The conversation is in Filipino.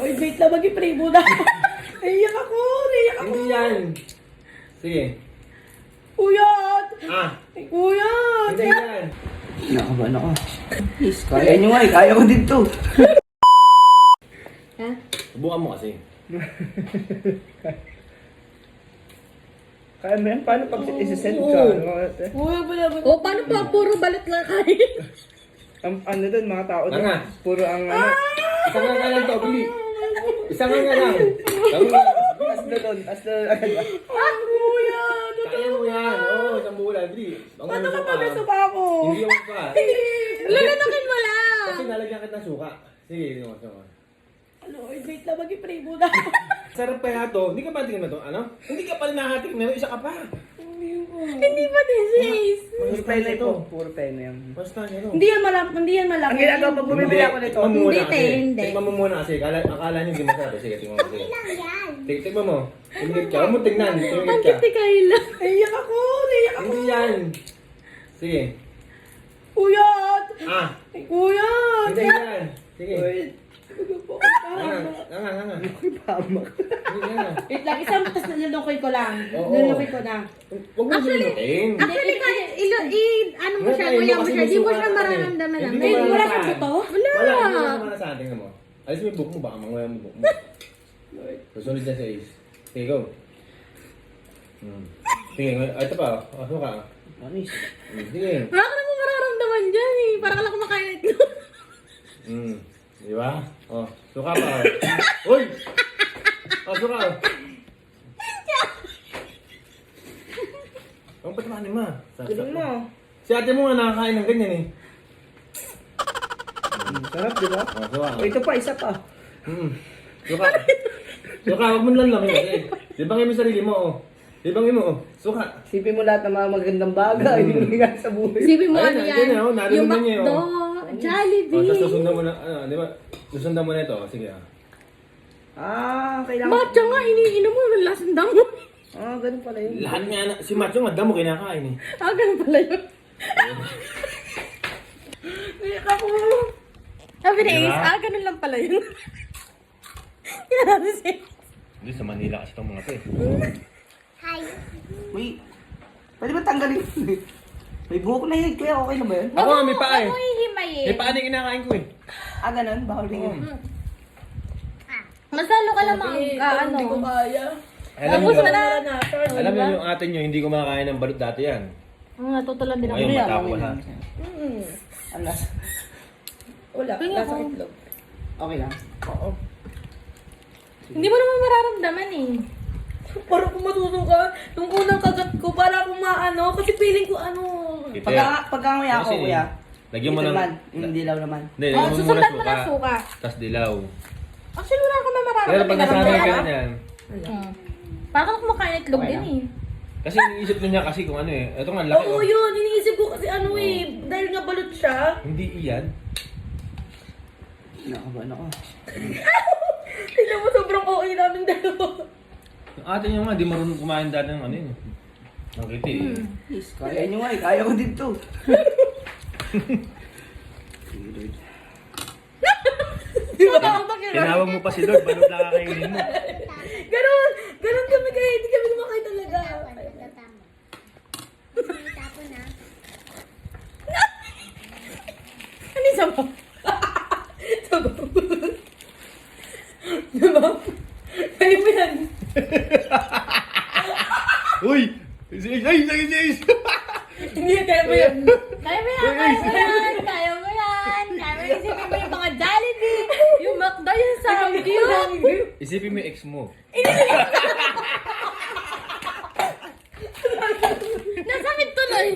Uy, wait lang, mag-i-pray muna. Naiyak ako. Hindi yan. Sige. Kuya! Ah, Kuya! hindi yan. Nakabahan ako. Please, kaya nyo nga eh. Kaya ko din to. Ha? Subukan mo kasi. Kaya mo yan? Paano pag isasend ka? Kuya, wala ba? O, paano pa? Puro balat lang kayo. Ano doon, mga tao doon? Tanga. Puro ang ano. Isa nga lang to, bili. Isa nga lang. Sabi nga. As na doon. As na Kuya! Kaya mo yan. Oo, isang bulan, bili. Paano ka pag-asuka ako? Hindi mo pa. Lalanukin mo lang. Kasi nalagyan kita ng suka. Sige, sige mo. Ano, uy, wait lang, mag-i-pray muna. Sarap pa yato. Hindi ka ba tingnan to? Ano? Hindi ka pa nakatingin na. Isa ka pa. Hindi pa din, sis. Puro pena ito. Puro pena yan. Basta ano. Hindi yan malaki. Ang ginagawa pag bumibili ako nito. Tingnan mo muna Hindi, kasi. hindi. Tingnan mo muna kasi. Akala niyo hindi masarap. Sige, tingnan mo. Sige. Tingnan mo. Tingnan ka. Huwag mo tingnan. Tingnan Ang ka. kiti Kayla. Naiyak ako. Hindi yan. Sige. Kuya! Ah. Kuya! Hindi yan. Sige. Wait. Ano Nga. Pamak. Hindi yan. Wait lang, isang tas nalulokoy ko lang. Oo. Nalulokoy ko na. Huwag mo sinunutin. Actually, kaya, ano mo siya, Ngayon, kuya mo kasi siya, may di mo suka siya ka eh. mararamdaman Hindi naman. ko Wala malaman. siyang buto? Wala. Wala. Hindi mo naman sa atin mo. Alis mo yung book mo. Baka manguya mo book mo. Susunod na sa is. Sige, go. Sige, ito pa. Suka. Anis. Sige. Wala ka naman mararamdaman dyan eh. Parang ka lang kumakain ito. Di ba? Oh, suka pa. Uy! Oh, suka. Ang ba't naman ma? Tulong mo. Si ate mo nga nakakain ng ganyan eh. Sarap, di ba? Oh, suka. O, ito pa, isa pa. Suka. Suka, huwag mo lang lang kasi. Libangin mo yung sarili mo, oh. Libangin mo, oh. Suka. Sipin mo lahat ng mga magandang bagay. Yung nangyayari sa buhay. Isipin mo Ayun, ano ayun, yan. oh, narinig Yung na niya, McDo, oh. Jollibee. Oh, tapos susundan mo na, di ba? Susundan mo na ito. Sige, Kailangan. Matcha nga, iniinom mo, lasang damo. Ganun pala yun. Lahat nga na, si Macho nga damo kinakain eh. Ganun pala yun. Naiyak ako. Sabi ni Diba? Ace, ganun lang pala yun. Kinabi siya. Hindi, sa Manila kasi itong mga to eh. Uy, pwede ba tanggalin? May buhok na yun, kuya. Okay na ba yun? Ako nga, may paa eh. Ano hihimayin? May paa na yung kinakain ko eh. Ganun? Bawal din yun. Masalo ka lang mga, Hindi ko kaya. Alam Tapos niyo, wala. alam niyo yung ate niyo, hindi kumakain ng balot dati yan. Natutulan din ako. Ngayon, Ano yan? matapos Okay ha. lang. Alas. Wala, Tingnan nasa ko. itlog. Okay lang. Oo. Hindi mo naman mararamdaman eh. Parang kung matutuka, nung unang kagat ko, para akong maano, kasi feeling ko ano. Pagkanguya ako, Kasi, kuya. lagyan mo Ito ng... naman. Yung dilaw naman. Hindi, lagyan mo muna Susundan mo suka. ng suka. Tapos dilaw. Actually, wala ka naman Pero mararamdaman. pag nasanay ka na Pinararamdaman. yan, Parang kang kumakain itlog Okay din lang. eh. kasi iniisip niya kasi kung ano eh. Ito nga, laki Oo, oh. yun. Iniisip ko kasi ano eh, dahil nga balot siya. Hindi iyan. Nakabahan ako. Tignan mo, sobrang okay namin dalawa. Yung ate niyo nga, di marunong kumain dati ng ano yun. Ng kiti eh. Please, kaya nyo nga eh. Kaya ko din to. Di ba ako bakit? Tinawag mo pa si Lord, balot na kakainin mo. Ganun kami kaya, hindi kami kumakain talaga. Ano yung sama? Diba? Kaya mo yan. Uy! Ay! Hindi, kaya mo yan. Kaya mo yan, kaya mo yan, kaya mo yan. Kaya mo yan, isipin mo yung mga Jollibee, yung McDo, yung Samgyup. Isipin mo yung ex mo. Nasakit tuloy.